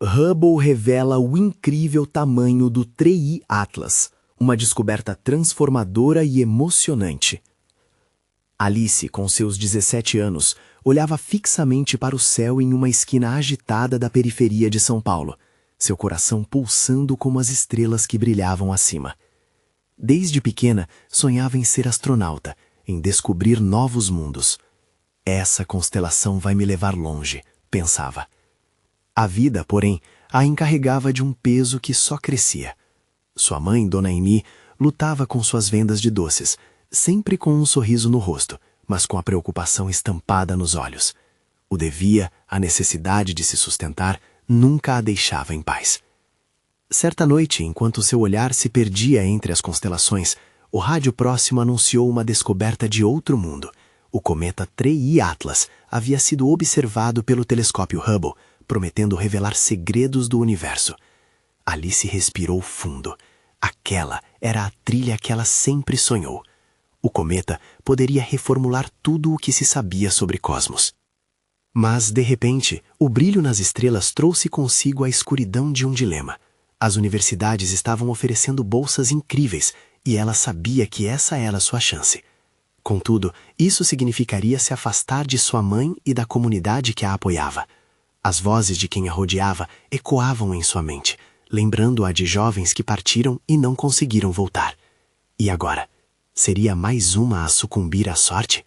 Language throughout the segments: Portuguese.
Hubble revela o incrível tamanho do 3I Atlas, uma descoberta transformadora e emocionante. Alice, com seus 17 anos, olhava fixamente para o céu em uma esquina agitada da periferia de São Paulo, seu coração pulsando como as estrelas que brilhavam acima. Desde pequena, sonhava em ser astronauta, em descobrir novos mundos. Essa constelação vai me levar longe, pensava. A vida, porém, a encarregava de um peso que só crescia. Sua mãe, Dona Eni, lutava com suas vendas de doces, sempre com um sorriso no rosto, mas com a preocupação estampada nos olhos. O devia, a necessidade de se sustentar, nunca a deixava em paz. Certa noite, enquanto seu olhar se perdia entre as constelações, o rádio próximo anunciou uma descoberta de outro mundo. O cometa 3I Atlas havia sido observado pelo telescópio Hubble, prometendo revelar segredos do universo. Alice respirou fundo. Aquela era a trilha que ela sempre sonhou. O cometa poderia reformular tudo o que se sabia sobre cosmos. Mas, de repente, o brilho nas estrelas trouxe consigo a escuridão de um dilema. As universidades estavam oferecendo bolsas incríveis, e ela sabia que essa era sua chance. Contudo, isso significaria se afastar de sua mãe e da comunidade que a apoiava. As vozes de quem a rodeava ecoavam em sua mente, lembrando-a de jovens que partiram e não conseguiram voltar. E agora? Seria mais uma a sucumbir à sorte?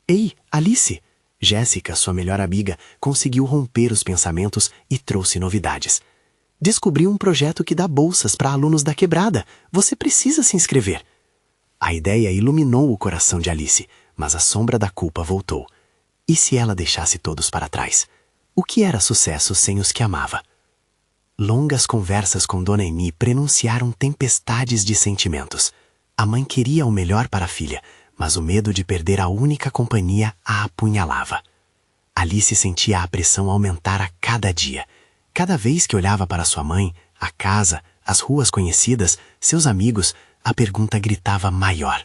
Ei, Alice! Jéssica, sua melhor amiga, conseguiu romper os pensamentos e trouxe novidades. Descobri um projeto que dá bolsas para alunos da quebrada. Você precisa se inscrever. A ideia iluminou o coração de Alice, mas a sombra da culpa voltou. E se ela deixasse todos para trás? O que era sucesso sem os que amava? Longas conversas com Dona Eni prenunciaram tempestades de sentimentos. A mãe queria o melhor para a filha, mas o medo de perder a única companhia a apunhalava. Alice sentia a pressão aumentar a cada dia. Cada vez que olhava para sua mãe, a casa, as ruas conhecidas, seus amigos, a pergunta gritava maior.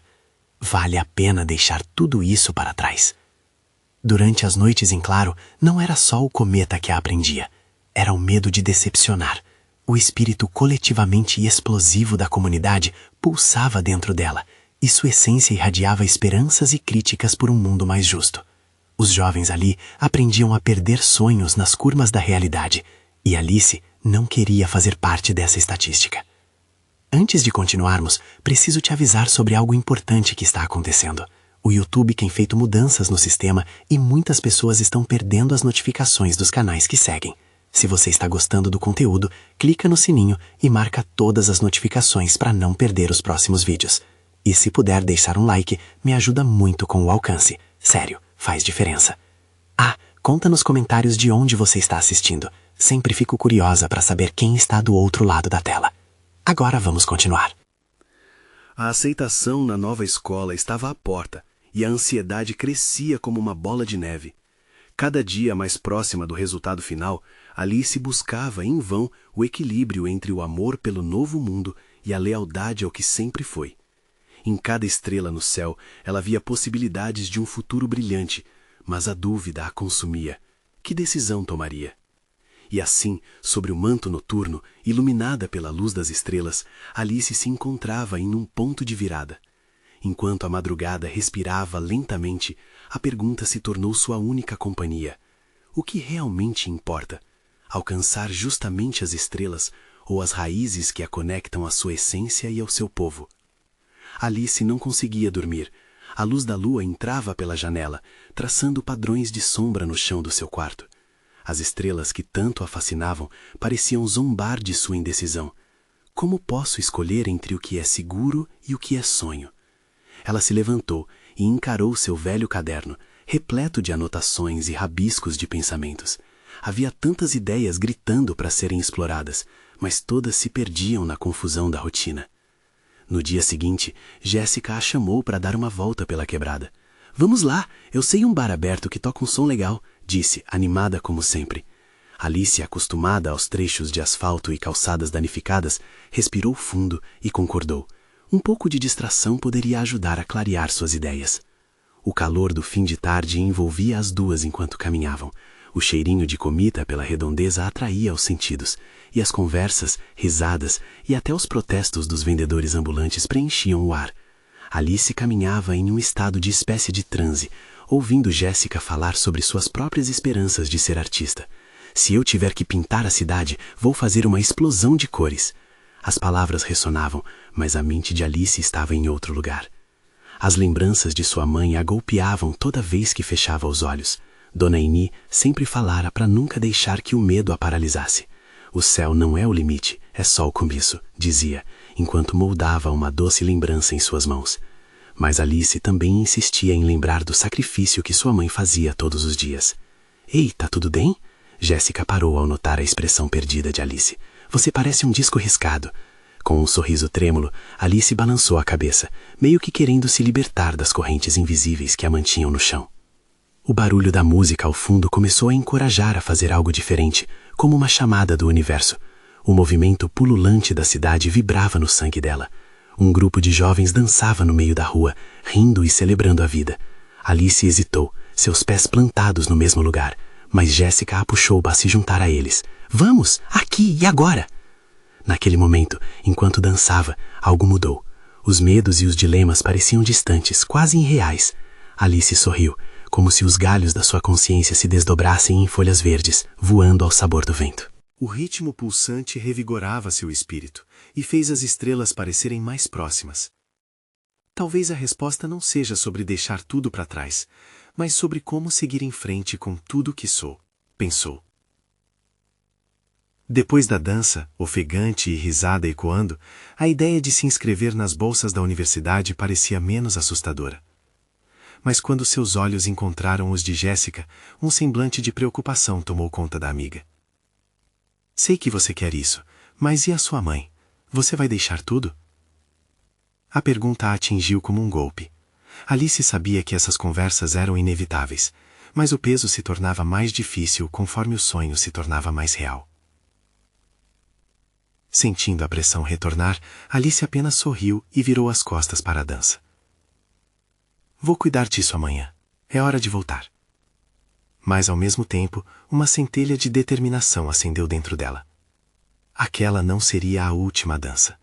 Vale a pena deixar tudo isso para trás? Durante as noites em claro, não era só o cometa que a aprendia. Era o medo de decepcionar. O espírito coletivamente explosivo da comunidade pulsava dentro dela, e sua essência irradiava esperanças e críticas por um mundo mais justo. Os jovens ali aprendiam a perder sonhos nas curvas da realidade, e Alice não queria fazer parte dessa estatística. Antes de continuarmos, preciso te avisar sobre algo importante que está acontecendo. O YouTube tem feito mudanças no sistema e muitas pessoas estão perdendo as notificações dos canais que seguem. Se você está gostando do conteúdo, clica no sininho e marca todas as notificações para não perder os próximos vídeos. E se puder deixar um like, me ajuda muito com o alcance. Sério, faz diferença. Ah, conta nos comentários de onde você está assistindo. Sempre fico curiosa para saber quem está do outro lado da tela. Agora vamos continuar. A aceitação na nova escola estava à porta e a ansiedade crescia como uma bola de neve. Cada dia mais próxima do resultado final, Alice buscava em vão o equilíbrio entre o amor pelo novo mundo e a lealdade ao que sempre foi. Em cada estrela no céu, ela via possibilidades de um futuro brilhante, mas a dúvida a consumia. Que decisão tomaria? E assim, sobre o manto noturno, iluminada pela luz das estrelas, Alice se encontrava em um ponto de virada. Enquanto a madrugada respirava lentamente, a pergunta se tornou sua única companhia. O que realmente importa? Alcançar justamente as estrelas ou as raízes que a conectam à sua essência e ao seu povo? Alice não conseguia dormir. A luz da lua entrava pela janela, traçando padrões de sombra no chão do seu quarto. As estrelas que tanto a fascinavam pareciam zombar de sua indecisão. Como posso escolher entre o que é seguro e o que é sonho? Ela se levantou e encarou seu velho caderno, repleto de anotações e rabiscos de pensamentos. Havia tantas ideias gritando para serem exploradas, mas todas se perdiam na confusão da rotina. No dia seguinte, Jéssica a chamou para dar uma volta pela quebrada. Vamos lá, eu sei um bar aberto que toca um som legal, disse, animada como sempre. Alice, acostumada aos trechos de asfalto e calçadas danificadas, respirou fundo e concordou. Um pouco de distração poderia ajudar a clarear suas ideias. O calor do fim de tarde envolvia as duas enquanto caminhavam. O cheirinho de comida pela redondeza atraía os sentidos, e as conversas, risadas e até os protestos dos vendedores ambulantes preenchiam o ar. Alice caminhava em um estado de espécie de transe, ouvindo Jéssica falar sobre suas próprias esperanças de ser artista. Se eu tiver que pintar a cidade, vou fazer uma explosão de cores. As palavras ressonavam, mas a mente de Alice estava em outro lugar. As lembranças de sua mãe a golpeavam toda vez que fechava os olhos. Dona Aimee sempre falara para nunca deixar que o medo a paralisasse. O céu não é o limite, é só o começo, dizia, enquanto moldava uma doce lembrança em suas mãos. Mas Alice também insistia em lembrar do sacrifício que sua mãe fazia todos os dias. Ei, tá tudo bem? Jéssica parou ao notar a expressão perdida de Alice. Você parece um disco riscado. Com um sorriso trêmulo, Alice balançou a cabeça, meio que querendo se libertar das correntes invisíveis que a mantinham no chão. O barulho da música ao fundo começou a encorajar a fazer algo diferente, como uma chamada do universo. O movimento pululante da cidade vibrava no sangue dela. Um grupo de jovens dançava no meio da rua, rindo e celebrando a vida. Alice hesitou, seus pés plantados no mesmo lugar, mas Jéssica a puxou para se juntar a eles. Vamos, aqui e agora! Naquele momento, enquanto dançava, algo mudou. Os medos e os dilemas pareciam distantes, quase irreais. Alice sorriu, como se os galhos da sua consciência se desdobrassem em folhas verdes, voando ao sabor do vento. O ritmo pulsante revigorava seu espírito e fez as estrelas parecerem mais próximas. Talvez a resposta não seja sobre deixar tudo para trás, mas sobre como seguir em frente com tudo que sou, pensou. Depois da dança, ofegante e risada ecoando, a ideia de se inscrever nas bolsas da universidade parecia menos assustadora. Mas quando seus olhos encontraram os de Jéssica, um semblante de preocupação tomou conta da amiga. Sei que você quer isso, mas e a sua mãe? Você vai deixar tudo? A pergunta a atingiu como um golpe. Alice sabia que essas conversas eram inevitáveis, mas o peso se tornava mais difícil conforme o sonho se tornava mais real. Sentindo a pressão retornar, Alice apenas sorriu e virou as costas para a dança. Vou cuidar disso amanhã. É hora de voltar. Mas, ao mesmo tempo, uma centelha de determinação acendeu dentro dela. Aquela não seria a última dança.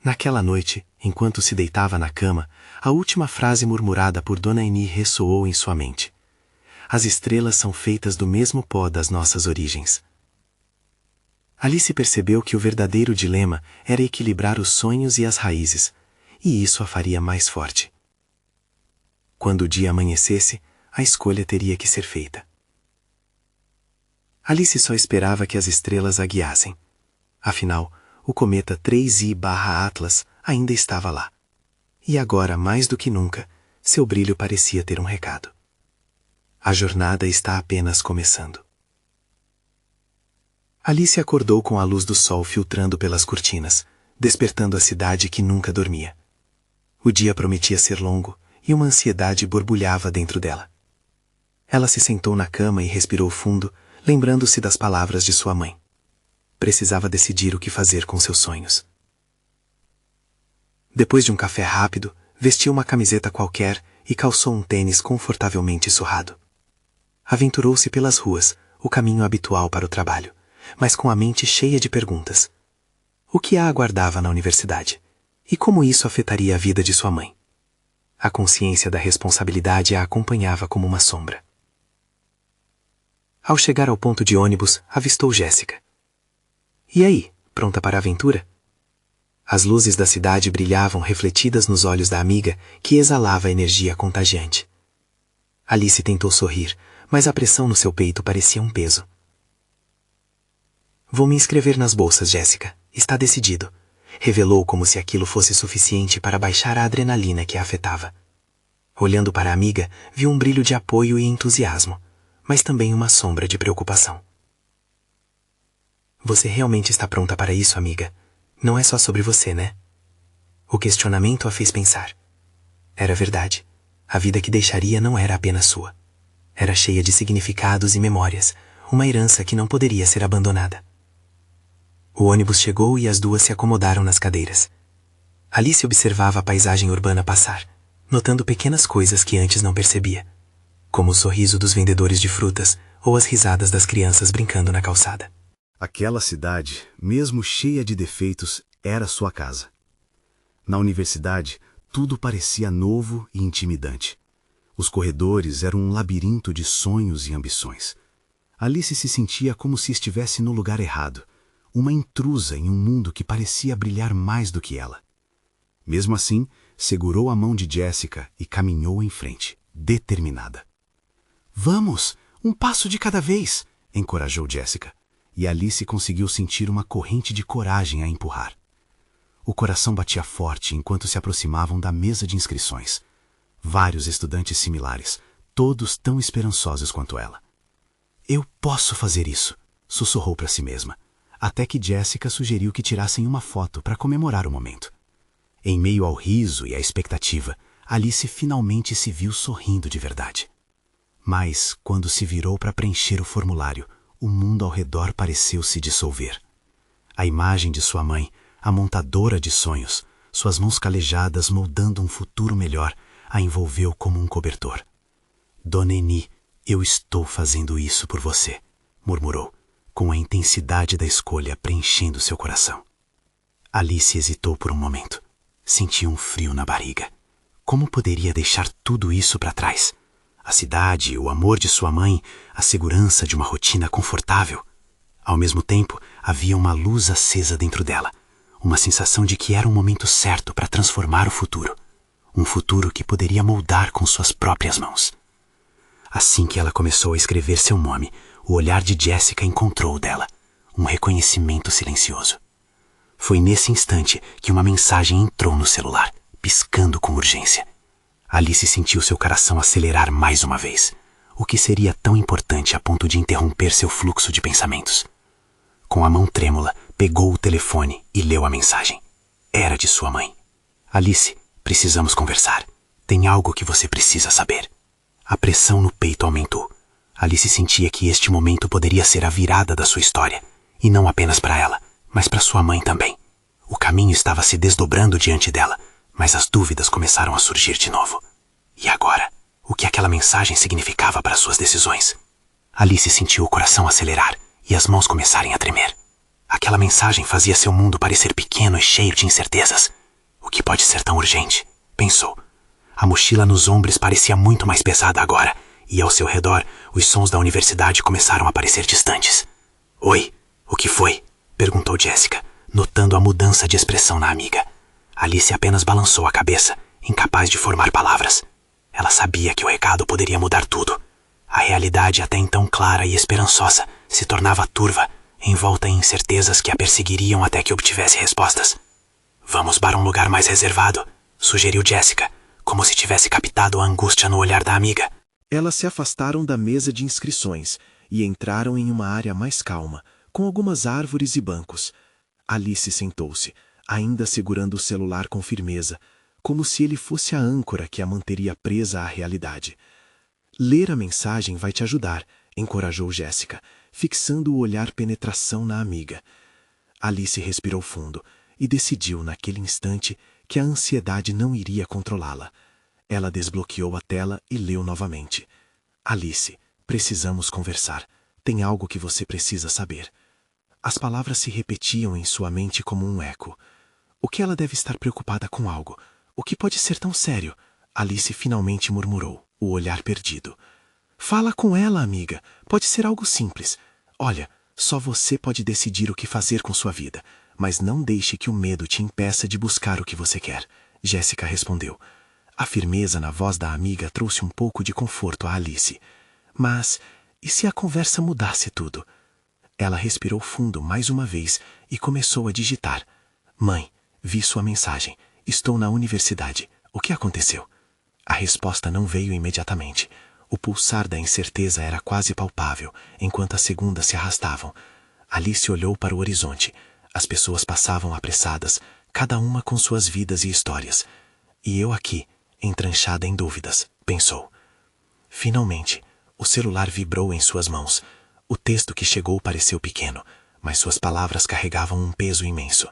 Naquela noite, enquanto se deitava na cama, a última frase murmurada por Dona Aimee ressoou em sua mente. As estrelas são feitas do mesmo pó das nossas origens. Alice percebeu que o verdadeiro dilema era equilibrar os sonhos e as raízes, e isso a faria mais forte. Quando o dia amanhecesse, a escolha teria que ser feita. Alice só esperava que as estrelas a guiassem. Afinal, o cometa 3I/Atlas ainda estava lá. E agora, mais do que nunca, seu brilho parecia ter um recado. A jornada está apenas começando. Alice acordou com a luz do sol filtrando pelas cortinas, despertando a cidade que nunca dormia. O dia prometia ser longo e uma ansiedade borbulhava dentro dela. Ela se sentou na cama e respirou fundo, lembrando-se das palavras de sua mãe. Precisava decidir o que fazer com seus sonhos. Depois de um café rápido, vestiu uma camiseta qualquer e calçou um tênis confortavelmente surrado. Aventurou-se pelas ruas, o caminho habitual para o trabalho, mas com a mente cheia de perguntas. O que a aguardava na universidade? E como isso afetaria a vida de sua mãe? A consciência da responsabilidade a acompanhava como uma sombra. Ao chegar ao ponto de ônibus, avistou Jéssica. E aí, pronta para a aventura? As luzes da cidade brilhavam refletidas nos olhos da amiga, que exalava energia contagiante. Alice tentou sorrir, mas a pressão no seu peito parecia um peso. Vou me inscrever nas bolsas, Jéssica. Está decidido. Revelou como se aquilo fosse suficiente para baixar a adrenalina que a afetava. Olhando para a amiga, viu um brilho de apoio e entusiasmo, mas também uma sombra de preocupação. Você realmente está pronta para isso, amiga? Não é só sobre você, né? O questionamento a fez pensar. Era verdade. A vida que deixaria não era apenas sua. Era cheia de significados e memórias, uma herança que não poderia ser abandonada. O ônibus chegou e as duas se acomodaram nas cadeiras. Alice observava a paisagem urbana passar, notando pequenas coisas que antes não percebia. como o sorriso dos vendedores de frutas ou as risadas das crianças brincando na calçada. Aquela cidade, mesmo cheia de defeitos, era sua casa. Na universidade, tudo parecia novo e intimidante. Os corredores eram um labirinto de sonhos e ambições. Alice se sentia como se estivesse no lugar errado, uma intrusa em um mundo que parecia brilhar mais do que ela. Mesmo assim, segurou a mão de Jessica e caminhou em frente, determinada. "Vamos, um passo de cada vez", encorajou Jessica, e Alice conseguiu sentir uma corrente de coragem a empurrar. O coração batia forte enquanto se aproximavam da mesa de inscrições. Vários estudantes similares, todos tão esperançosos quanto ela. "Eu posso fazer isso", sussurrou para si mesma, até que Jessica sugeriu que tirassem uma foto para comemorar o momento. Em meio ao riso e à expectativa, Alice finalmente se viu sorrindo de verdade. Mas, quando se virou para preencher o formulário, o mundo ao redor pareceu se dissolver. A imagem de sua mãe, a montadora de sonhos, suas mãos calejadas moldando um futuro melhor, a envolveu como um cobertor. "Dona Eni, eu estou fazendo isso por você", murmurou, com a intensidade da escolha preenchendo seu coração. Alice hesitou por um momento. Sentiu um frio na barriga. Como poderia deixar tudo isso para trás? A cidade, o amor de sua mãe, a segurança de uma rotina confortável. Ao mesmo tempo, havia uma luz acesa dentro dela, uma sensação de que era o momento certo para transformar o futuro. Um futuro que poderia moldar com suas próprias mãos. Assim que ela começou a escrever seu nome, o olhar de Jessica encontrou o dela, um reconhecimento silencioso. Foi nesse instante que uma mensagem entrou no celular, piscando com urgência. Alice sentiu seu coração acelerar mais uma vez. O que seria tão importante a ponto de interromper seu fluxo de pensamentos? Com a mão trêmula, pegou o telefone e leu a mensagem. Era de sua mãe. "Alice, precisamos conversar. Tem algo que você precisa saber." A pressão no peito aumentou. Alice sentia que este momento poderia ser a virada da sua história. E não apenas para ela, mas para sua mãe também. O caminho estava se desdobrando diante dela, mas as dúvidas começaram a surgir de novo. E agora? O que aquela mensagem significava para suas decisões? Alice sentiu o coração acelerar e as mãos começarem a tremer. Aquela mensagem fazia seu mundo parecer pequeno e cheio de incertezas. O que pode ser tão urgente? Pensou. A mochila nos ombros parecia muito mais pesada agora, e ao seu redor, os sons da universidade começaram a parecer distantes. "Oi, o que foi?" perguntou Jessica, notando a mudança de expressão na amiga. Alice apenas balançou a cabeça, incapaz de formar palavras. Ela sabia que o recado poderia mudar tudo. A realidade, até então clara e esperançosa, se tornava turva, envolta em incertezas que a perseguiriam até que obtivesse respostas. "Vamos para um lugar mais reservado", sugeriu Jessica, como se tivesse captado a angústia no olhar da amiga. Elas se afastaram da mesa de inscrições e entraram em uma área mais calma, com algumas árvores e bancos. Alice sentou-se, ainda segurando o celular com firmeza, como se ele fosse a âncora que a manteria presa à realidade. "Ler a mensagem vai te ajudar", encorajou Jessica, fixando o olhar penetração na amiga. Alice respirou fundo e decidiu naquele instante que a ansiedade não iria controlá-la. Ela desbloqueou a tela e leu novamente. "Alice, precisamos conversar. Tem algo que você precisa saber." As palavras se repetiam em sua mente como um eco. O que ela deve estar preocupada com algo? O que pode ser tão sério? Alice finalmente murmurou, o olhar perdido. "Fala com ela, amiga. Pode ser algo simples. Olha, só você pode decidir o que fazer com sua vida, mas não deixe que o medo te impeça de buscar o que você quer", Jessica respondeu. A firmeza na voz da amiga trouxe um pouco de conforto a Alice. Mas, e se a conversa mudasse tudo? Ela respirou fundo mais uma vez e começou a digitar. "Mãe, vi sua mensagem. Estou na universidade. O que aconteceu?" A resposta não veio imediatamente. O pulsar da incerteza era quase palpável, enquanto as segundas se arrastavam. Alice olhou para o horizonte. As pessoas passavam apressadas, cada uma com suas vidas e histórias. E eu aqui, entranchada em dúvidas, pensou. Finalmente, o celular vibrou em suas mãos. O texto que chegou pareceu pequeno, mas suas palavras carregavam um peso imenso.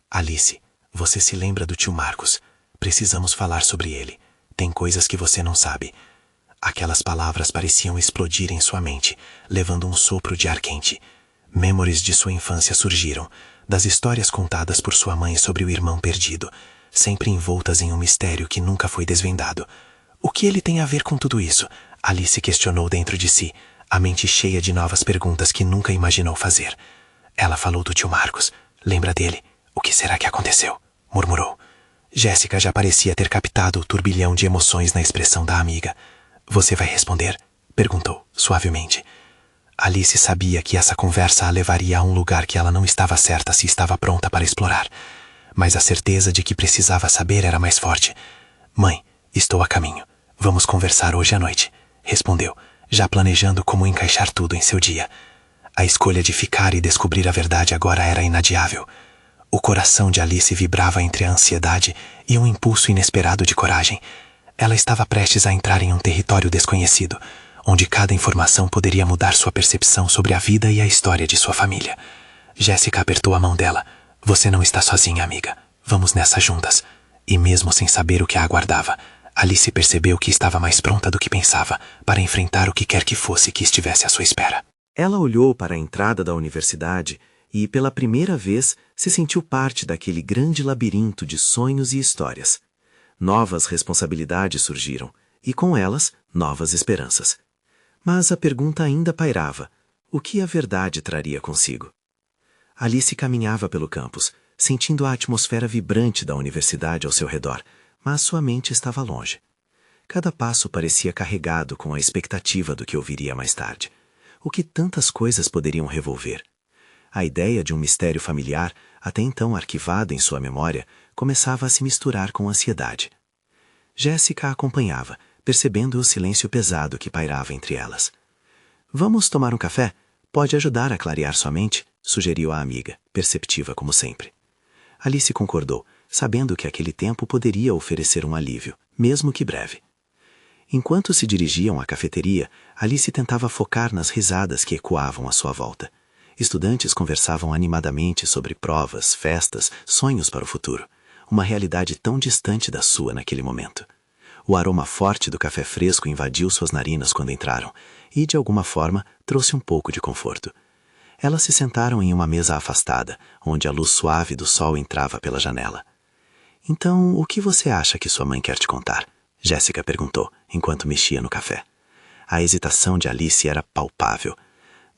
"Alice, você se lembra do tio Marcos? Precisamos falar sobre ele. Tem coisas que você não sabe." Aquelas palavras pareciam explodir em sua mente, levando um sopro de ar quente. Memórias de sua infância surgiram, das histórias contadas por sua mãe sobre o irmão perdido, sempre envoltas em um mistério que nunca foi desvendado. O que ele tem a ver com tudo isso? Alice questionou dentro de si, a mente cheia de novas perguntas que nunca imaginou fazer. Ela falou do tio Marcos. Lembra dele? O que será que aconteceu? Murmurou. Jéssica já parecia ter captado o turbilhão de emoções na expressão da amiga. Você vai responder? Perguntou, suavemente. Alice sabia que essa conversa a levaria a um lugar que ela não estava certa se estava pronta para explorar. Mas a certeza de que precisava saber era mais forte. Mãe, estou a caminho. Vamos conversar hoje à noite, respondeu, já planejando como encaixar tudo em seu dia. A escolha de ficar e descobrir a verdade agora era inadiável. O coração de Alice vibrava entre a ansiedade e um impulso inesperado de coragem. Ela estava prestes a entrar em um território desconhecido, onde cada informação poderia mudar sua percepção sobre a vida e a história de sua família. Jéssica apertou a mão dela. Você não está sozinha, amiga. Vamos nessa juntas. E mesmo sem saber o que a aguardava, Alice percebeu que estava mais pronta do que pensava para enfrentar o que quer que fosse que estivesse à sua espera. Ela olhou para a entrada da universidade e, pela primeira vez, se sentiu parte daquele grande labirinto de sonhos e histórias. Novas responsabilidades surgiram, e com elas, novas esperanças. Mas a pergunta ainda pairava: o que a verdade traria consigo? Alice caminhava pelo campus, sentindo a atmosfera vibrante da universidade ao seu redor, mas sua mente estava longe. Cada passo parecia carregado com a expectativa do que ouviria mais tarde. O que tantas coisas poderiam revolver? A ideia de um mistério familiar, até então arquivado em sua memória, começava a se misturar com ansiedade. Jéssica a acompanhava, percebendo o silêncio pesado que pairava entre elas. Vamos tomar um café? Pode ajudar a clarear sua mente, sugeriu a amiga, perceptiva como sempre. Alice concordou, sabendo que aquele tempo poderia oferecer um alívio, mesmo que breve. Enquanto se dirigiam à cafeteria, Alice tentava focar nas risadas que ecoavam à sua volta. Estudantes conversavam animadamente sobre provas, festas, sonhos para o futuro, uma realidade tão distante da sua naquele momento. O aroma forte do café fresco invadiu suas narinas quando entraram e, de alguma forma, trouxe um pouco de conforto. Elas se sentaram em uma mesa afastada, onde a luz suave do sol entrava pela janela. Então, o que você acha que sua mãe quer te contar? Jéssica perguntou, enquanto mexia no café. A hesitação de Alice era palpável.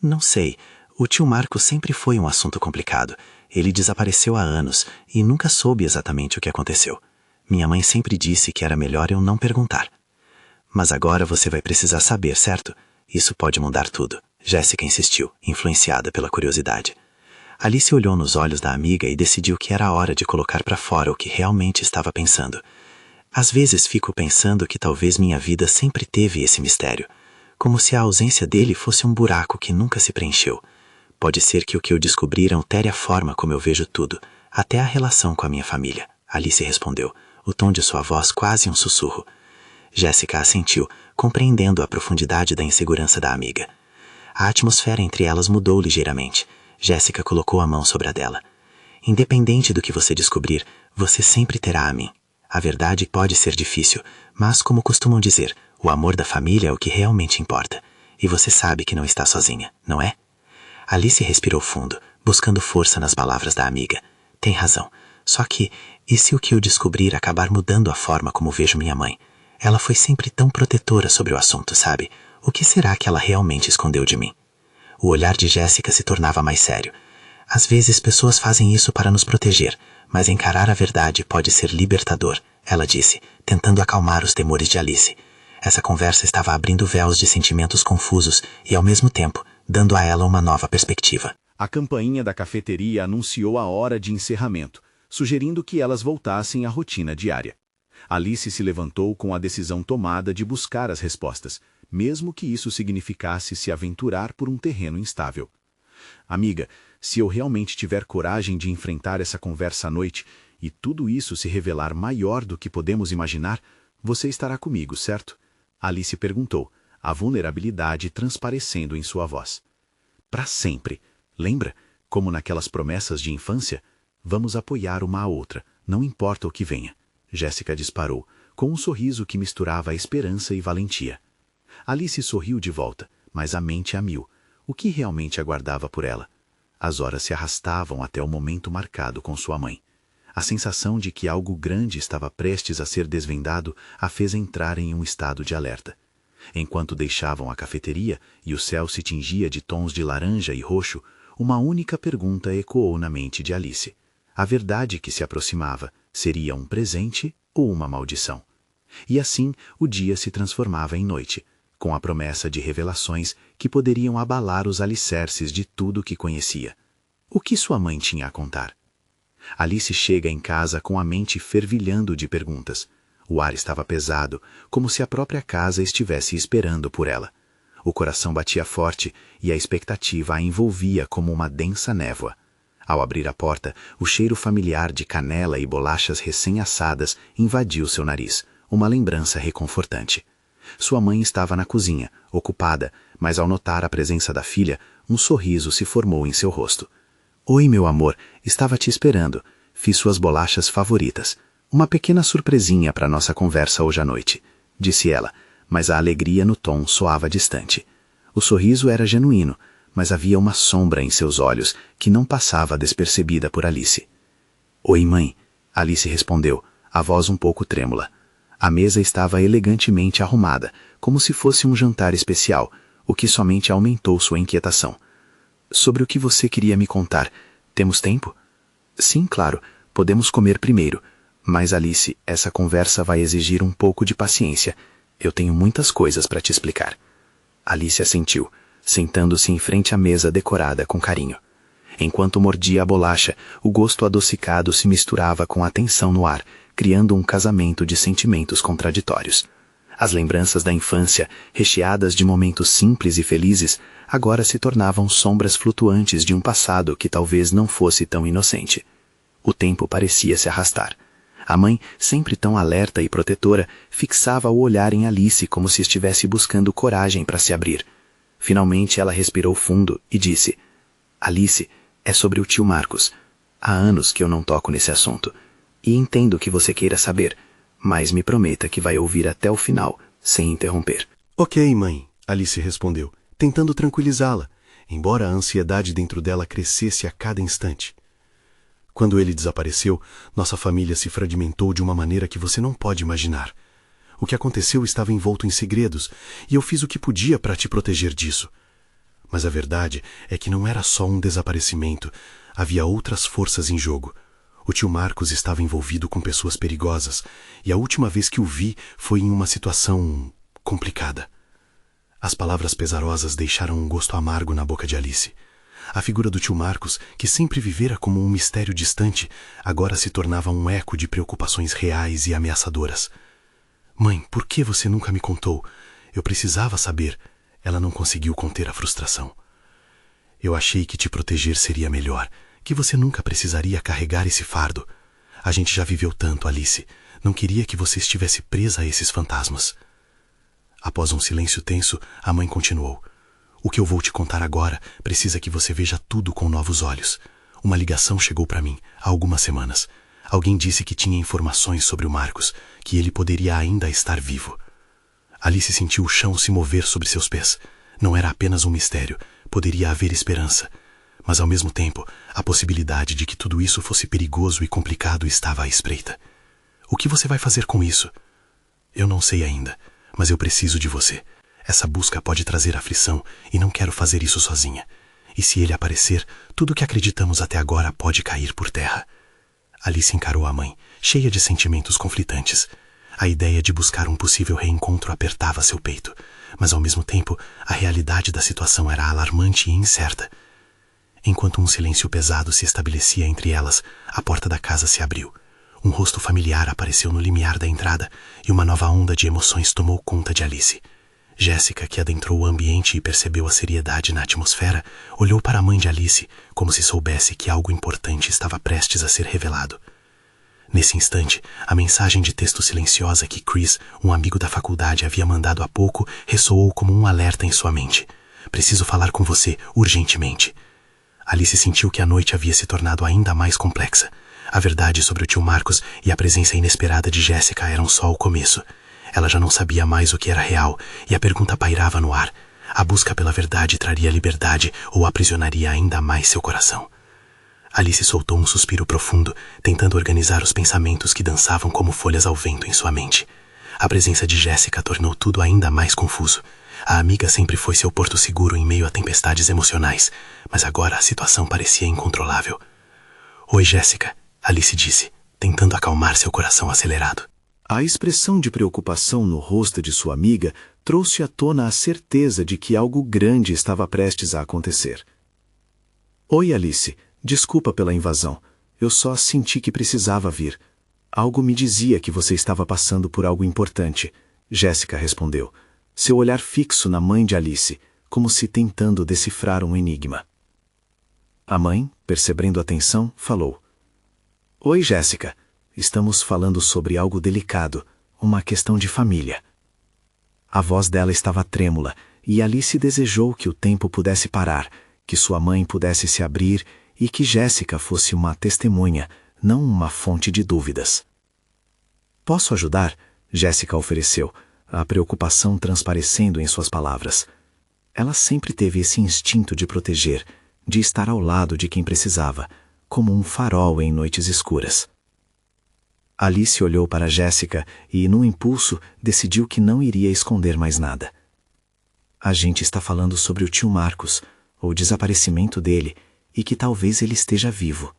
Não sei, o tio Marco sempre foi um assunto complicado. Ele desapareceu há anos e nunca soube exatamente o que aconteceu. Minha mãe sempre disse que era melhor eu não perguntar. Mas agora você vai precisar saber, certo? Isso pode mudar tudo. Jéssica insistiu, influenciada pela curiosidade. Alice olhou nos olhos da amiga e decidiu que era hora de colocar para fora o que realmente estava pensando. Às vezes fico pensando que talvez minha vida sempre teve esse mistério, como se a ausência dele fosse um buraco que nunca se preencheu. Pode ser que o que eu descobrir altere a forma como eu vejo tudo, até a relação com a minha família. Alice respondeu, o tom de sua voz quase um sussurro. Jéssica assentiu, compreendendo a profundidade da insegurança da amiga. A atmosfera entre elas mudou ligeiramente. Jéssica colocou a mão sobre a dela. Independente do que você descobrir, você sempre terá a mim. A verdade pode ser difícil, mas como costumam dizer, o amor da família é o que realmente importa. E você sabe que não está sozinha, não é? Alice respirou fundo, buscando força nas palavras da amiga. Tem razão. Só que, e se o que eu descobrir acabar mudando a forma como vejo minha mãe? Ela foi sempre tão protetora sobre o assunto, sabe? O que será que ela realmente escondeu de mim? O olhar de Jéssica se tornava mais sério. Às vezes pessoas fazem isso para nos proteger, mas encarar a verdade pode ser libertador, ela disse, tentando acalmar os temores de Alice. Essa conversa estava abrindo véus de sentimentos confusos e, ao mesmo tempo, dando a ela uma nova perspectiva. A campainha da cafeteria anunciou a hora de encerramento, sugerindo que elas voltassem à rotina diária. Alice se levantou com a decisão tomada de buscar as respostas, mesmo que isso significasse se aventurar por um terreno instável. Amiga, se eu realmente tiver coragem de enfrentar essa conversa à noite e tudo isso se revelar maior do que podemos imaginar, você estará comigo, certo? Alice perguntou, a vulnerabilidade transparecendo em sua voz. Para sempre. Lembra? Como naquelas promessas de infância? Vamos apoiar uma à outra, não importa o que venha. Jéssica disparou, com um sorriso que misturava esperança e valentia. Alice sorriu de volta, mas a mente a mil. O que realmente aguardava por ela? As horas se arrastavam até o momento marcado com sua mãe. A sensação de que algo grande estava prestes a ser desvendado a fez entrar em um estado de alerta. Enquanto deixavam a cafeteria e o céu se tingia de tons de laranja e roxo, uma única pergunta ecoou na mente de Alice. A verdade que se aproximava seria um presente ou uma maldição? E assim o dia se transformava em noite, com a promessa de revelações que poderiam abalar os alicerces de tudo que conhecia. O que sua mãe tinha a contar? Alice chega em casa com a mente fervilhando de perguntas. O ar estava pesado, como se a própria casa estivesse esperando por ela. O coração batia forte e a expectativa a envolvia como uma densa névoa. Ao abrir a porta, o cheiro familiar de canela e bolachas recém-assadas invadiu seu nariz, uma lembrança reconfortante. Sua mãe estava na cozinha, ocupada, mas ao notar a presença da filha, um sorriso se formou em seu rosto. Oi, meu amor, estava te esperando. Fiz suas bolachas favoritas. Uma pequena surpresinha para nossa conversa hoje à noite, disse ela, mas a alegria no tom soava distante. O sorriso era genuíno, mas havia uma sombra em seus olhos que não passava despercebida por Alice. Oi, mãe, Alice respondeu, a voz um pouco trêmula. A mesa estava elegantemente arrumada, como se fosse um jantar especial, o que somente aumentou sua inquietação. Sobre o que você queria me contar, temos tempo? Sim, claro, podemos comer primeiro. Mas, Alice, essa conversa vai exigir um pouco de paciência. Eu tenho muitas coisas para te explicar. Alice assentiu, sentando-se em frente à mesa decorada com carinho. Enquanto mordia a bolacha, o gosto adocicado se misturava com a tensão no ar, criando um casamento de sentimentos contraditórios. As lembranças da infância, recheadas de momentos simples e felizes, agora se tornavam sombras flutuantes de um passado que talvez não fosse tão inocente. O tempo parecia se arrastar. A mãe, sempre tão alerta e protetora, fixava o olhar em Alice como se estivesse buscando coragem para se abrir. Finalmente ela respirou fundo e disse: Alice, é sobre o tio Marcos. Há anos que eu não toco nesse assunto. E entendo que você queira saber, mas me prometa que vai ouvir até o final, sem interromper. Ok, mãe, Alice respondeu, tentando tranquilizá-la, embora a ansiedade dentro dela crescesse a cada instante. Quando ele desapareceu, nossa família se fragmentou de uma maneira que você não pode imaginar. O que aconteceu estava envolto em segredos, e eu fiz o que podia para te proteger disso. Mas a verdade é que não era só um desaparecimento, havia outras forças em jogo. O tio Marcos estava envolvido com pessoas perigosas, e a última vez que o vi foi em uma situação complicada. As palavras pesarosas deixaram um gosto amargo na boca de Alice. A figura do tio Marcos, que sempre vivera como um mistério distante, agora se tornava um eco de preocupações reais e ameaçadoras. Mãe, por que você nunca me contou? Eu precisava saber. Ela não conseguiu conter a frustração. Eu achei que te proteger seria melhor, que você nunca precisaria carregar esse fardo. A gente já viveu tanto, Alice. Não queria que você estivesse presa a esses fantasmas. Após um silêncio tenso, a mãe continuou. O que eu vou te contar agora precisa que você veja tudo com novos olhos. Uma ligação chegou para mim há algumas semanas. Alguém disse que tinha informações sobre o Marcos, que ele poderia ainda estar vivo. Alice sentiu o chão se mover sobre seus pés. Não era apenas um mistério, poderia haver esperança. Mas ao mesmo tempo, a possibilidade de que tudo isso fosse perigoso e complicado estava à espreita. O que você vai fazer com isso? Eu não sei ainda, mas eu preciso de você. Essa busca pode trazer aflição e não quero fazer isso sozinha. E se ele aparecer, tudo o que acreditamos até agora pode cair por terra. Alice encarou a mãe, cheia de sentimentos conflitantes. A ideia de buscar um possível reencontro apertava seu peito, mas ao mesmo tempo, a realidade da situação era alarmante e incerta. Enquanto um silêncio pesado se estabelecia entre elas, a porta da casa se abriu. Um rosto familiar apareceu no limiar da entrada e uma nova onda de emoções tomou conta de Alice. Jéssica, que adentrou o ambiente e percebeu a seriedade na atmosfera, olhou para a mãe de Alice, como se soubesse que algo importante estava prestes a ser revelado. Nesse instante, a mensagem de texto silenciosa que Chris, um amigo da faculdade, havia mandado há pouco, ressoou como um alerta em sua mente. Preciso falar com você, urgentemente. Alice sentiu que a noite havia se tornado ainda mais complexa. A verdade sobre o tio Marcos e a presença inesperada de Jéssica eram só o começo. Ela já não sabia mais o que era real, e a pergunta pairava no ar. A busca pela verdade traria liberdade ou aprisionaria ainda mais seu coração? Alice soltou um suspiro profundo, tentando organizar os pensamentos que dançavam como folhas ao vento em sua mente. A presença de Jéssica tornou tudo ainda mais confuso. A amiga sempre foi seu porto seguro em meio a tempestades emocionais, mas agora a situação parecia incontrolável. Oi, Jéssica, Alice disse, tentando acalmar seu coração acelerado. A expressão de preocupação no rosto de sua amiga trouxe à tona a certeza de que algo grande estava prestes a acontecer. Oi, Alice. Desculpa pela invasão. Eu só senti que precisava vir. Algo me dizia que você estava passando por algo importante. Jéssica respondeu, seu olhar fixo na mãe de Alice, como se tentando decifrar um enigma. A mãe, percebendo a tensão, falou. Oi, Jéssica. Estamos falando sobre algo delicado, uma questão de família. A voz dela estava trêmula, e Alice desejou que o tempo pudesse parar, que sua mãe pudesse se abrir e que Jéssica fosse uma testemunha, não uma fonte de dúvidas. Posso ajudar? Jéssica ofereceu, a preocupação transparecendo em suas palavras. Ela sempre teve esse instinto de proteger, de estar ao lado de quem precisava, como um farol em noites escuras. Alice olhou para Jéssica e, num impulso, decidiu que não iria esconder mais nada. A gente está falando sobre o tio Marcos, o desaparecimento dele, e que talvez ele esteja vivo.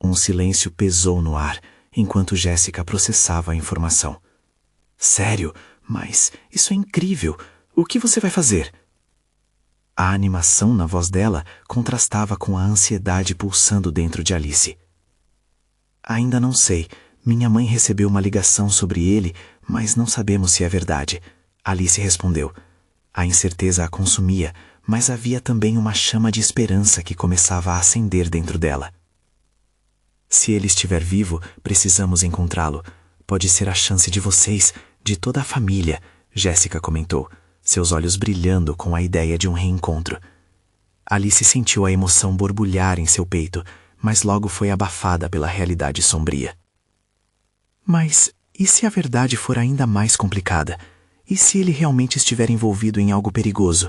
Um silêncio pesou no ar, enquanto Jéssica processava a informação. Sério? Mas isso é incrível! O que você vai fazer? A animação na voz dela contrastava com a ansiedade pulsando dentro de Alice. Ainda não sei. Minha mãe recebeu uma ligação sobre ele, mas não sabemos se é verdade. Alice respondeu. A incerteza a consumia, mas havia também uma chama de esperança que começava a acender dentro dela. Se ele estiver vivo, precisamos encontrá-lo. Pode ser a chance de vocês, de toda a família, Jéssica comentou, seus olhos brilhando com a ideia de um reencontro. Alice sentiu a emoção borbulhar em seu peito, mas logo foi abafada pela realidade sombria. Mas e se a verdade for ainda mais complicada? E se ele realmente estiver envolvido em algo perigoso?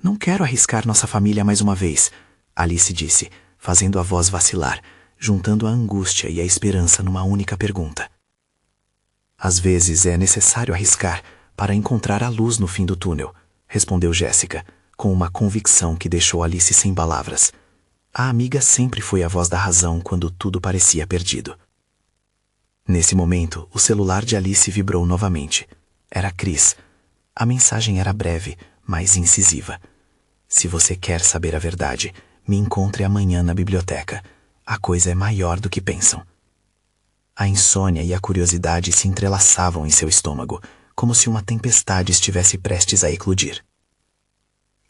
Não quero arriscar nossa família mais uma vez, Alice disse, fazendo a voz vacilar, juntando a angústia e a esperança numa única pergunta. Às vezes é necessário arriscar para encontrar a luz no fim do túnel, respondeu Jéssica, com uma convicção que deixou Alice sem palavras. A amiga sempre foi a voz da razão quando tudo parecia perdido. Nesse momento, o celular de Alice vibrou novamente. Era Chris. A mensagem era breve, mas incisiva. Se você quer saber a verdade, me encontre amanhã na biblioteca. A coisa é maior do que pensam. A insônia e a curiosidade se entrelaçavam em seu estômago, como se uma tempestade estivesse prestes a eclodir.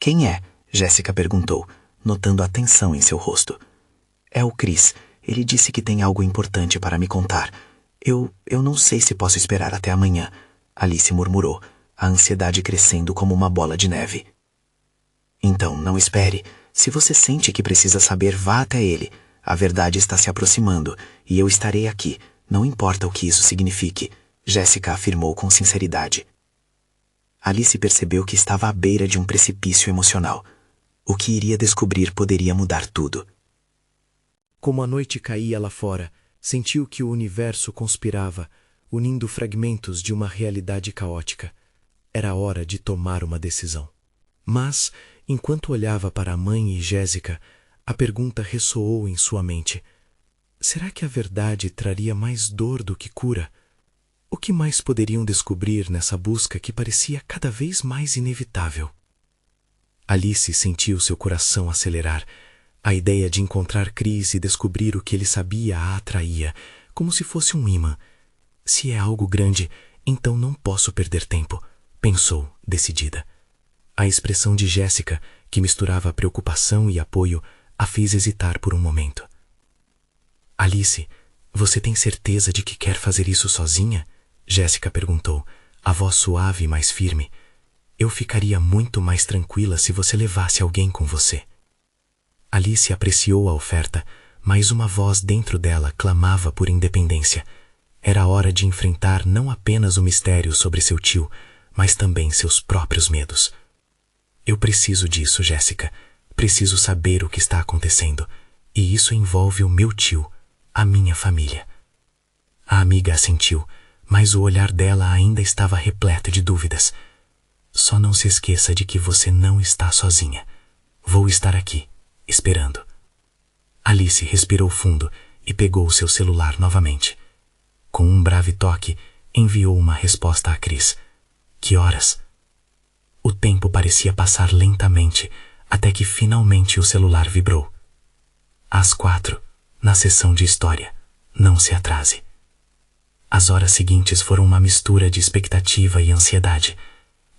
Quem é? Jéssica perguntou, notando a tensão em seu rosto. É o Chris. Ele disse que tem algo importante para me contar. Eu não sei se posso esperar até amanhã, Alice murmurou, a ansiedade crescendo como uma bola de neve. Então, não espere. Se você sente que precisa saber, vá até ele. A verdade está se aproximando, e eu estarei aqui, não importa o que isso signifique, Jéssica afirmou com sinceridade. Alice percebeu que estava à beira de um precipício emocional. O que iria descobrir poderia mudar tudo. Como a noite caía lá fora, sentiu que o universo conspirava, unindo fragmentos de uma realidade caótica. Era hora de tomar uma decisão. Mas, enquanto olhava para a mãe e Jéssica, a pergunta ressoou em sua mente. Será que a verdade traria mais dor do que cura? O que mais poderiam descobrir nessa busca que parecia cada vez mais inevitável? Alice sentiu seu coração acelerar. A ideia de encontrar Chris e descobrir o que ele sabia a atraía, como se fosse um imã. Se é algo grande, então não posso perder tempo, pensou, decidida. A expressão de Jéssica, que misturava preocupação e apoio, a fez hesitar por um momento. Alice, você tem certeza de que quer fazer isso sozinha? Jéssica perguntou, a voz suave e mais firme. Eu ficaria muito mais tranquila se você levasse alguém com você. Alice apreciou a oferta, mas uma voz dentro dela clamava por independência. Era hora de enfrentar não apenas o mistério sobre seu tio, mas também seus próprios medos. Eu preciso disso, Jéssica. Preciso saber o que está acontecendo. E isso envolve o meu tio, a minha família. A amiga assentiu, mas o olhar dela ainda estava repleto de dúvidas. Só não se esqueça de que você não está sozinha. Vou estar aqui, esperando. Alice respirou fundo e pegou seu celular novamente. Com um breve toque, enviou uma resposta a Chris. Que horas? O tempo parecia passar lentamente, até que finalmente o celular vibrou. Às 4, na sessão de história. Não se atrase. As horas seguintes foram uma mistura de expectativa e ansiedade.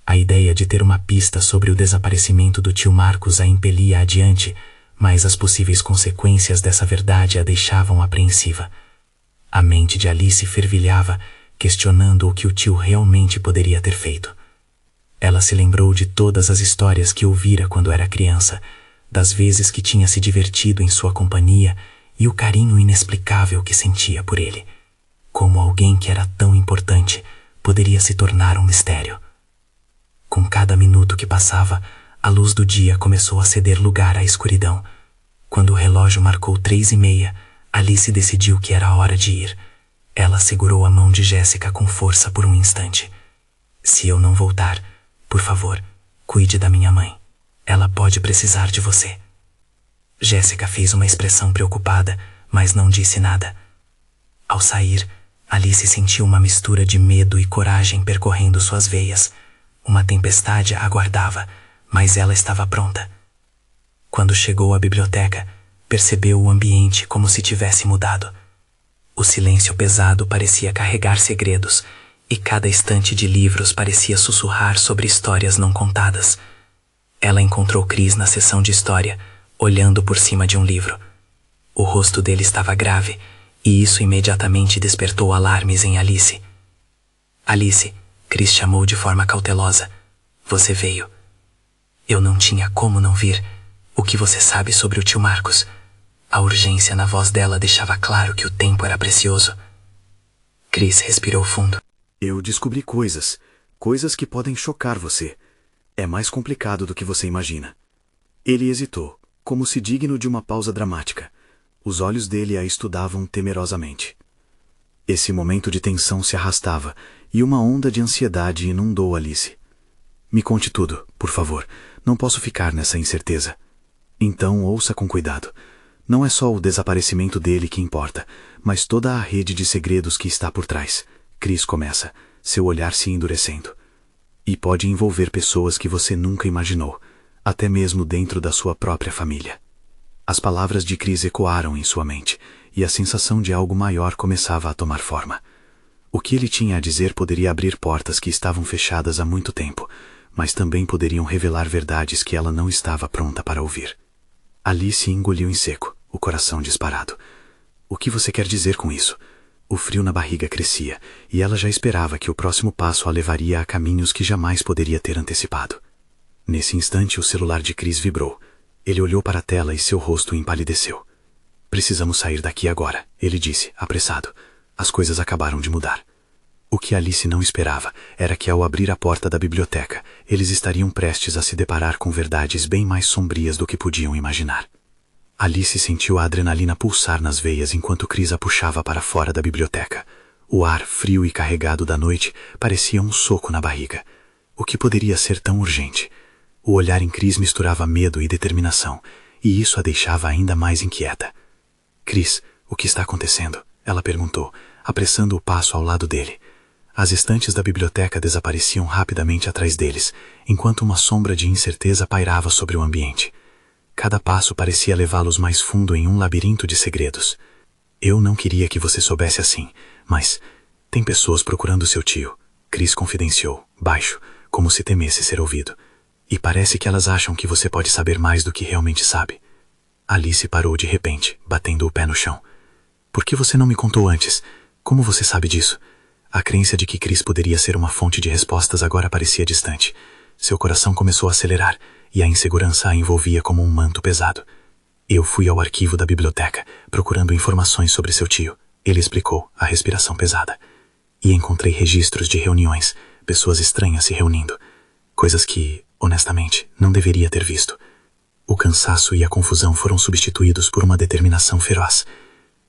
A ideia de ter uma pista sobre o desaparecimento do tio Marcos a impelia adiante, mas as possíveis consequências dessa verdade a deixavam apreensiva. A mente de Alice fervilhava, questionando o que o tio realmente poderia ter feito. Ela se lembrou de todas as histórias que ouvira quando era criança, das vezes que tinha se divertido em sua companhia e o carinho inexplicável que sentia por ele. Como alguém que era tão importante poderia se tornar um mistério. Com cada minuto que passava, a luz do dia começou a ceder lugar à escuridão. Quando o relógio marcou 3:30, Alice decidiu que era hora de ir. Ela segurou a mão de Jéssica com força por um instante. Se eu não voltar, por favor, cuide da minha mãe. Ela pode precisar de você. Jéssica fez uma expressão preocupada, mas não disse nada. Ao sair, Alice sentiu uma mistura de medo e coragem percorrendo suas veias. Uma tempestade a aguardava, mas ela estava pronta. Quando chegou à biblioteca, percebeu o ambiente como se tivesse mudado. O silêncio pesado parecia carregar segredos, e cada estante de livros parecia sussurrar sobre histórias não contadas. Ela encontrou Chris na sessão de história, olhando por cima de um livro. O rosto dele estava grave, e isso imediatamente despertou alarmes em Alice. Alice, Chris chamou de forma cautelosa. Você veio. Eu não tinha como não vir. O que você sabe sobre o tio Marcos? A urgência na voz dela deixava claro que o tempo era precioso. Chris respirou fundo. Eu descobri coisas que podem chocar você. É mais complicado do que você imagina. Ele hesitou, como se digno de uma pausa dramática. Os olhos dele a estudavam temerosamente. Esse momento de tensão se arrastava, e uma onda de ansiedade inundou Alice. Me conte tudo, por favor. Não posso ficar nessa incerteza. Então ouça com cuidado. Não é só o desaparecimento dele que importa, mas toda a rede de segredos que está por trás. Chris começa, seu olhar se endurecendo. E pode envolver pessoas que você nunca imaginou, até mesmo dentro da sua própria família. As palavras de Chris ecoaram em sua mente, e a sensação de algo maior começava a tomar forma. O que ele tinha a dizer poderia abrir portas que estavam fechadas há muito tempo, mas também poderiam revelar verdades que ela não estava pronta para ouvir. Alice engoliu em seco, o coração disparado. O que você quer dizer com isso? O frio na barriga crescia, e ela já esperava que o próximo passo a levaria a caminhos que jamais poderia ter antecipado. Nesse instante, o celular de Chris vibrou. Ele olhou para a tela e seu rosto empalideceu. Precisamos sair daqui agora, ele disse, apressado. As coisas acabaram de mudar. O que Alice não esperava era que, ao abrir a porta da biblioteca, eles estariam prestes a se deparar com verdades bem mais sombrias do que podiam imaginar. Alice sentiu a adrenalina pulsar nas veias enquanto Chris a puxava para fora da biblioteca. O ar frio e carregado da noite parecia um soco na barriga. O que poderia ser tão urgente? O olhar em Chris misturava medo e determinação, e isso a deixava ainda mais inquieta. Chris, o que está acontecendo? Ela perguntou, apressando o passo ao lado dele. As estantes da biblioteca desapareciam rapidamente atrás deles, enquanto uma sombra de incerteza pairava sobre o ambiente. Cada passo parecia levá-los mais fundo em um labirinto de segredos. Eu não queria que você soubesse assim, mas tem pessoas procurando seu tio, Chris confidenciou, baixo, como se temesse ser ouvido. E parece que elas acham que você pode saber mais do que realmente sabe. Alice parou de repente, batendo o pé no chão. Por que você não me contou antes? Como você sabe disso? A crença de que Chris poderia ser uma fonte de respostas agora parecia distante. Seu coração começou a acelerar, e a insegurança a envolvia como um manto pesado. Eu fui ao arquivo da biblioteca, procurando informações sobre seu tio. Ele explicou, a respiração pesada. E encontrei registros de reuniões, pessoas estranhas se reunindo. Coisas que, honestamente, não deveria ter visto. O cansaço e a confusão foram substituídos por uma determinação feroz.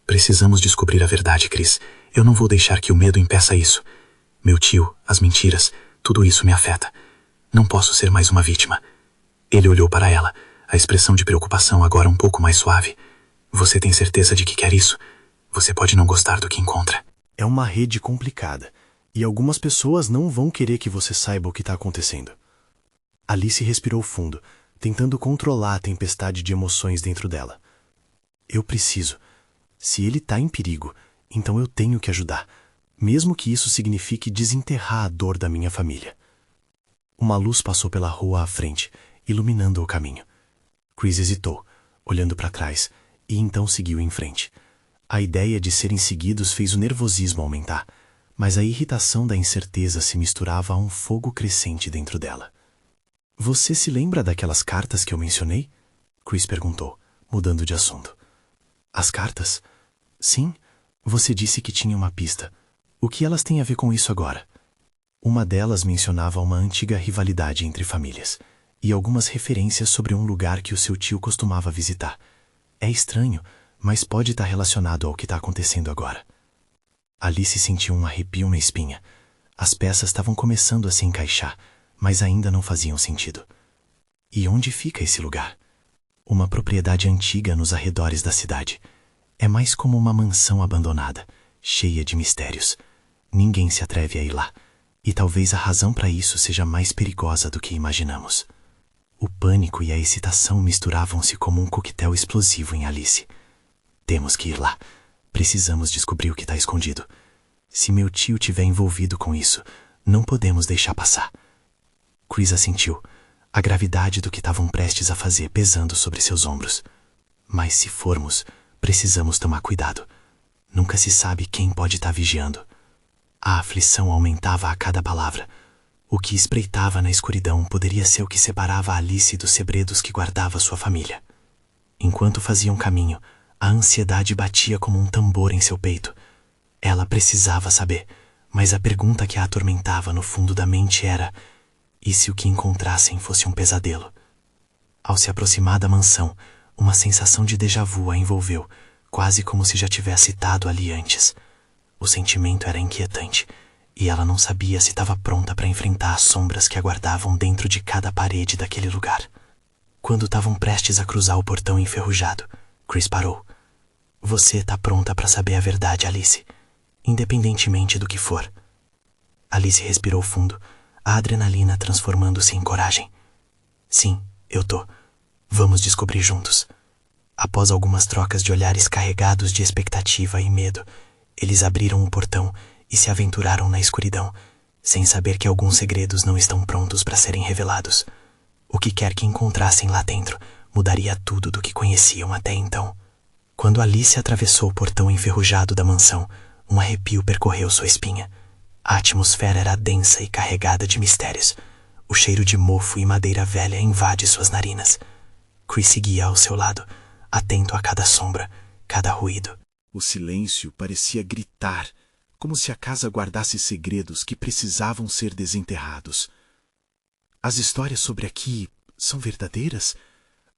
Precisamos descobrir a verdade, Chris. Eu não vou deixar que o medo impeça isso. Meu tio, as mentiras, tudo isso me afeta. Não posso ser mais uma vítima. Ele olhou para ela, a expressão de preocupação agora um pouco mais suave. Você tem certeza de que quer isso? Você pode não gostar do que encontra. É uma rede complicada, e algumas pessoas não vão querer que você saiba o que está acontecendo. Alice respirou fundo, tentando controlar a tempestade de emoções dentro dela. Eu preciso. Se ele está em perigo, então eu tenho que ajudar, mesmo que isso signifique desenterrar a dor da minha família. Uma luz passou pela rua à frente, iluminando o caminho. Chris hesitou, olhando para trás, e então seguiu em frente. A ideia de serem seguidos fez o nervosismo aumentar, mas a irritação da incerteza se misturava a um fogo crescente dentro dela. Você se lembra daquelas cartas que eu mencionei? Chris perguntou, mudando de assunto. As cartas? Sim, você disse que tinha uma pista. O que elas têm a ver com isso agora? Uma delas mencionava uma antiga rivalidade entre famílias e algumas referências sobre um lugar que o seu tio costumava visitar. É estranho, mas pode estar relacionado ao que está acontecendo agora. Alice sentiu um arrepio na espinha. As peças estavam começando a se encaixar, mas ainda não faziam sentido. E onde fica esse lugar? Uma propriedade antiga nos arredores da cidade. É mais como uma mansão abandonada, cheia de mistérios. Ninguém se atreve a ir lá, e talvez a razão para isso seja mais perigosa do que imaginamos. O pânico e a excitação misturavam-se como um coquetel explosivo em Alice. Temos que ir lá. Precisamos descobrir o que está escondido. Se meu tio tiver envolvido com isso, não podemos deixar passar. Chris assentiu, a gravidade do que estavam prestes a fazer pesando sobre seus ombros. Mas se formos, precisamos tomar cuidado. Nunca se sabe quem pode estar vigiando. A aflição aumentava a cada palavra. O que espreitava na escuridão poderia ser o que separava Alice dos segredos que guardava sua família. Enquanto faziam caminho, a ansiedade batia como um tambor em seu peito. Ela precisava saber, mas a pergunta que a atormentava no fundo da mente era: e se o que encontrassem fosse um pesadelo? Ao se aproximar da mansão, uma sensação de déjà vu a envolveu, quase como se já tivesse estado ali antes. O sentimento era inquietante, e ela não sabia se estava pronta para enfrentar as sombras que aguardavam dentro de cada parede daquele lugar. Quando estavam prestes a cruzar o portão enferrujado, Chris parou. Você está pronta para saber a verdade, Alice, independentemente do que for. Alice respirou fundo, a adrenalina transformando-se em coragem. Sim, eu tô. Vamos descobrir juntos. Após algumas trocas de olhares carregados de expectativa e medo, eles abriram o portão e se aventuraram na escuridão, sem saber que alguns segredos não estão prontos para serem revelados. O que quer que encontrassem lá dentro mudaria tudo do que conheciam até então. Quando Alice atravessou o portão enferrujado da mansão, um arrepio percorreu sua espinha. A atmosfera era densa e carregada de mistérios. O cheiro de mofo e madeira velha invade suas narinas. Chris seguia ao seu lado, atento a cada sombra, cada ruído. O silêncio parecia gritar, como se a casa guardasse segredos que precisavam ser desenterrados. As histórias sobre aqui são verdadeiras?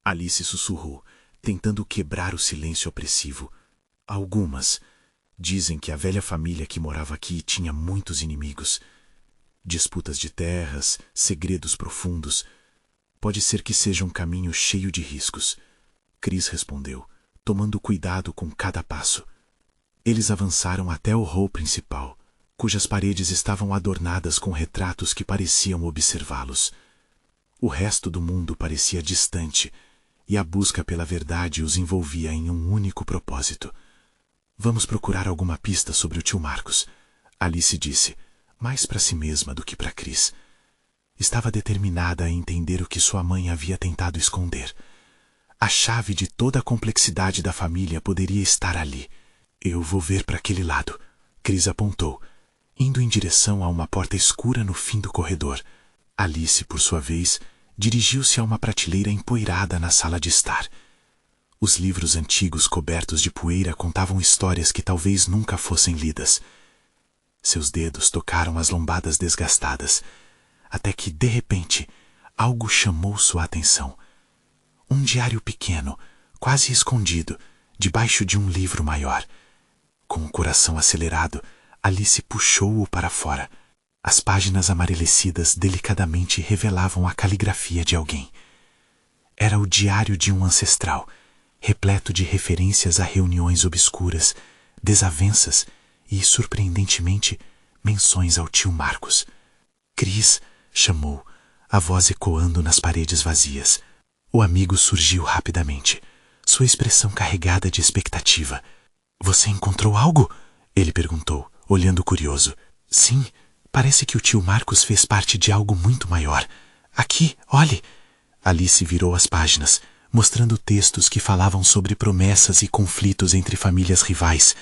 Alice sussurrou, tentando quebrar o silêncio opressivo. Algumas. Dizem que a velha família que morava aqui tinha muitos inimigos. Disputas de terras, segredos profundos. Pode ser que seja um caminho cheio de riscos. Chris respondeu, tomando cuidado com cada passo. Eles avançaram até o hall principal, cujas paredes estavam adornadas com retratos que pareciam observá-los. O resto do mundo parecia distante, e a busca pela verdade os envolvia em um único propósito. Vamos procurar alguma pista sobre o tio Marcos, Alice disse, mais para si mesma do que para Chris. Estava determinada a entender o que sua mãe havia tentado esconder. A chave de toda a complexidade da família poderia estar ali. Eu vou ver para aquele lado, Chris apontou, indo em direção a uma porta escura no fim do corredor. Alice, por sua vez, dirigiu-se a uma prateleira empoeirada na sala de estar. Os livros antigos cobertos de poeira contavam histórias que talvez nunca fossem lidas. Seus dedos tocaram as lombadas desgastadas, até que, de repente, algo chamou sua atenção. Um diário pequeno, quase escondido, debaixo de um livro maior. Com o coração acelerado, Alice puxou-o para fora. As páginas amarelecidas delicadamente revelavam a caligrafia de alguém. Era o diário de um ancestral, repleto de referências a reuniões obscuras, desavenças e, surpreendentemente, menções ao tio Marcos. Cris, chamou, a voz ecoando nas paredes vazias. O amigo surgiu rapidamente, sua expressão carregada de expectativa. Você encontrou algo? Ele perguntou, olhando curioso. Sim, parece que o tio Marcos fez parte de algo muito maior. Aqui, olhe! Alice virou as páginas, mostrando textos que falavam sobre promessas e conflitos entre famílias rivais,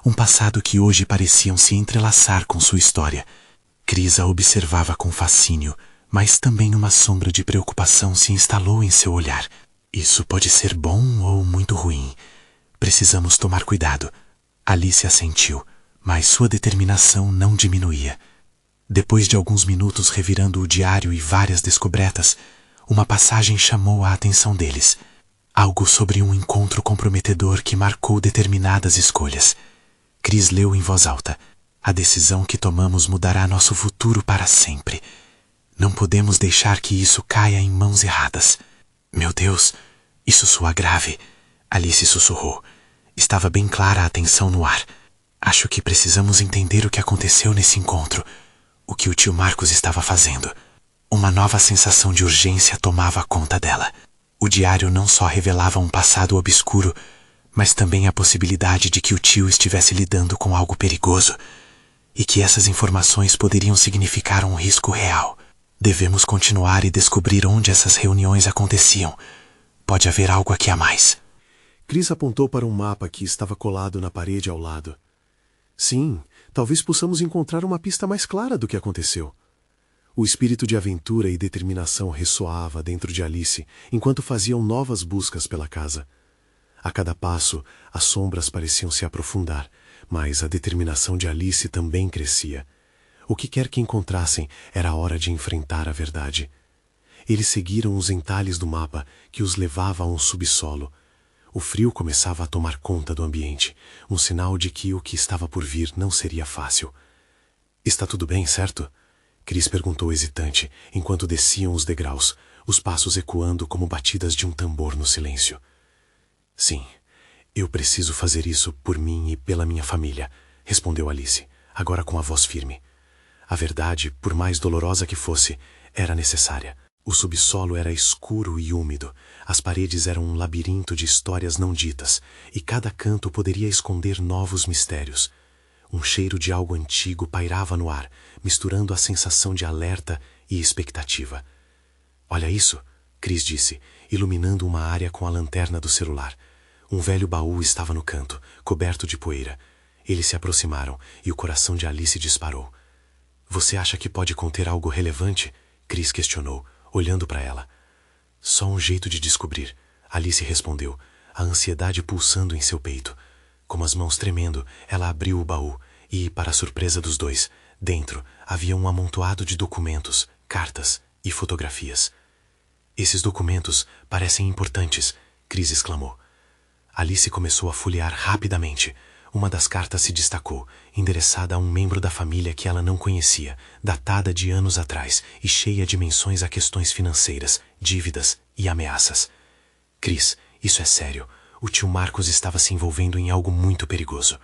um passado que hoje pareciam se entrelaçar com sua história. Cris a observava com fascínio, mas também uma sombra de preocupação se instalou em seu olhar. Isso pode ser bom ou muito ruim. Precisamos tomar cuidado. Alice assentiu, mas sua determinação não diminuía. Depois de alguns minutos revirando o diário e várias descobertas, uma passagem chamou a atenção deles. Algo sobre um encontro comprometedor que marcou determinadas escolhas. Cris leu em voz alta. A decisão que tomamos mudará nosso futuro para sempre. Não podemos deixar que isso caia em mãos erradas. Meu Deus, isso soa grave. Alice sussurrou. Estava bem clara a tensão no ar. Acho que precisamos entender o que aconteceu nesse encontro. O que o tio Marcos estava fazendo. Uma nova sensação de urgência tomava conta dela. O diário não só revelava um passado obscuro, mas também a possibilidade de que o tio estivesse lidando com algo perigoso e que essas informações poderiam significar um risco real. Devemos continuar e descobrir onde essas reuniões aconteciam. Pode haver algo aqui a mais. Cris apontou para um mapa que estava colado na parede ao lado. Sim, talvez possamos encontrar uma pista mais clara do que aconteceu. O espírito de aventura e determinação ressoava dentro de Alice enquanto faziam novas buscas pela casa. A cada passo, as sombras pareciam se aprofundar, mas a determinação de Alice também crescia. O que quer que encontrassem, era a hora de enfrentar a verdade. Eles seguiram os entalhes do mapa que os levava a um subsolo. O frio começava a tomar conta do ambiente, um sinal de que o que estava por vir não seria fácil. Está tudo bem, certo? Cris perguntou hesitante, enquanto desciam os degraus, os passos ecoando como batidas de um tambor no silêncio. Sim, eu preciso fazer isso por mim e pela minha família, respondeu Alice, agora com a voz firme. A verdade, por mais dolorosa que fosse, era necessária. O subsolo era escuro e úmido, as paredes eram um labirinto de histórias não ditas, e cada canto poderia esconder novos mistérios. Um cheiro de algo antigo pairava no ar, misturando a sensação de alerta e expectativa. Olha isso, Cris disse, iluminando uma área com a lanterna do celular. Um velho baú estava no canto, coberto de poeira. Eles se aproximaram e o coração de Alice disparou. Você acha que pode conter algo relevante? Cris questionou, olhando para ela. Só um jeito de descobrir, Alice respondeu, a ansiedade pulsando em seu peito. Com as mãos tremendo, ela abriu o baú e, para a surpresa dos dois, dentro havia um amontoado de documentos, cartas e fotografias. Esses documentos parecem importantes, Cris exclamou. Alice começou a folhear rapidamente. Uma das cartas se destacou, endereçada a um membro da família que ela não conhecia, datada de anos atrás e cheia de menções a questões financeiras, dívidas e ameaças. Cris, isso é sério. O tio Marcos estava se envolvendo em algo muito perigoso.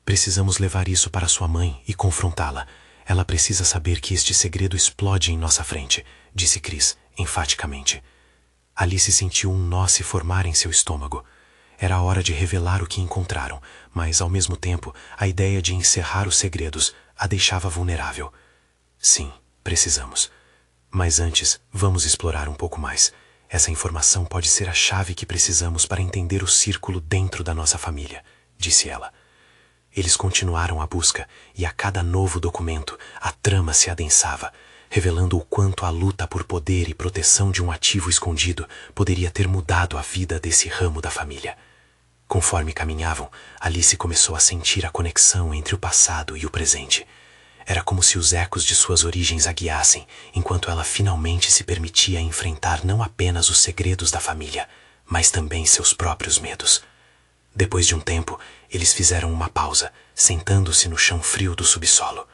Precisamos levar isso para sua mãe e confrontá-la. Ela precisa saber que este segredo explode em nossa frente, disse Cris, enfaticamente. Alice sentiu um nó se formar em seu estômago. Era a hora de revelar o que encontraram, mas, ao mesmo tempo, a ideia de encerrar os segredos a deixava vulnerável. Sim, precisamos. Mas antes, vamos explorar um pouco mais. Essa informação pode ser a chave que precisamos para entender o círculo dentro da nossa família, disse ela. Eles continuaram a busca, e a cada novo documento, a trama se adensava, revelando o quanto a luta por poder e proteção de um ativo escondido poderia ter mudado a vida desse ramo da família. Conforme caminhavam, Alice começou a sentir a conexão entre o passado e o presente. Era como se os ecos de suas origens a guiassem, enquanto ela finalmente se permitia enfrentar não apenas os segredos da família, mas também seus próprios medos. Depois de um tempo, eles fizeram uma pausa, sentando-se no chão frio do subsolo.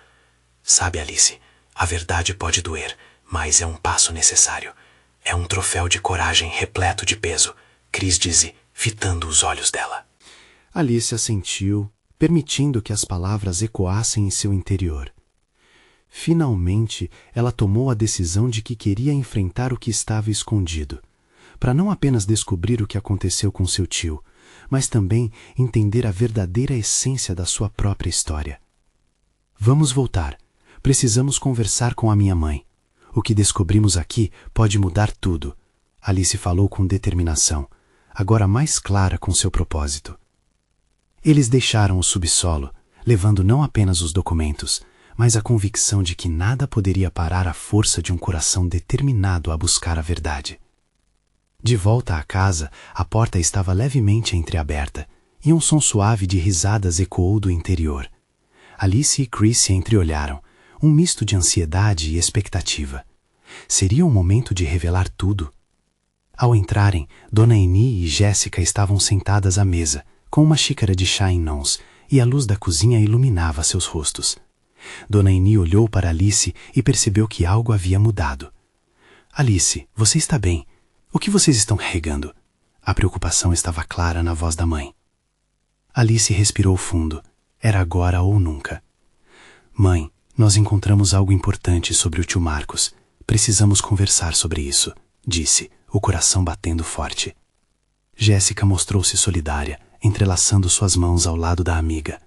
Sabe, Alice, a verdade pode doer, mas é um passo necessário. É um troféu de coragem repleto de peso, Chris disse, fitando os olhos dela. Alice assentiu, permitindo que as palavras ecoassem em seu interior. Finalmente, ela tomou a decisão de que queria enfrentar o que estava escondido, para não apenas descobrir o que aconteceu com seu tio, mas também entender a verdadeira essência da sua própria história. Vamos voltar. Precisamos conversar com a minha mãe. O que descobrimos aqui pode mudar tudo. Alice falou com determinação, agora mais clara com seu propósito. Eles deixaram o subsolo, levando não apenas os documentos, mas a convicção de que nada poderia parar a força de um coração determinado a buscar a verdade. De volta à casa, a porta estava levemente entreaberta, e um som suave de risadas ecoou do interior. Alice e Chris se entreolharam, um misto de ansiedade e expectativa. Seria o momento de revelar tudo? Ao entrarem, Dona Eni e Jéssica estavam sentadas à mesa, com uma xícara de chá em mãos, e a luz da cozinha iluminava seus rostos. Dona Eni olhou para Alice e percebeu que algo havia mudado. Alice, você está bem? O que vocês estão carregando? A preocupação estava clara na voz da mãe. Alice respirou fundo. Era agora ou nunca. Mãe, nós encontramos algo importante sobre o tio Marcos. Precisamos conversar sobre isso, disse, o coração batendo forte. Jéssica mostrou-se solidária, entrelaçando suas mãos ao lado da amiga.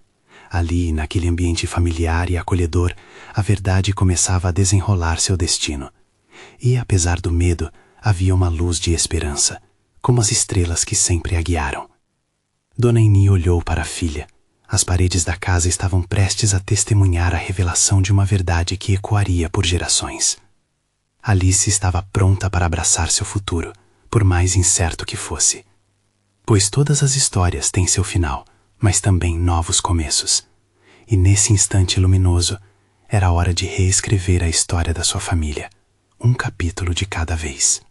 Ali, naquele ambiente familiar e acolhedor, a verdade começava a desenrolar seu destino. E, apesar do medo, havia uma luz de esperança, como as estrelas que sempre a guiaram. Dona Eni olhou para a filha. As paredes da casa estavam prestes a testemunhar a revelação de uma verdade que ecoaria por gerações. Alice estava pronta para abraçar seu futuro, por mais incerto que fosse. Pois todas as histórias têm seu final, mas também novos começos. E nesse instante luminoso, era hora de reescrever a história da sua família, um capítulo de cada vez.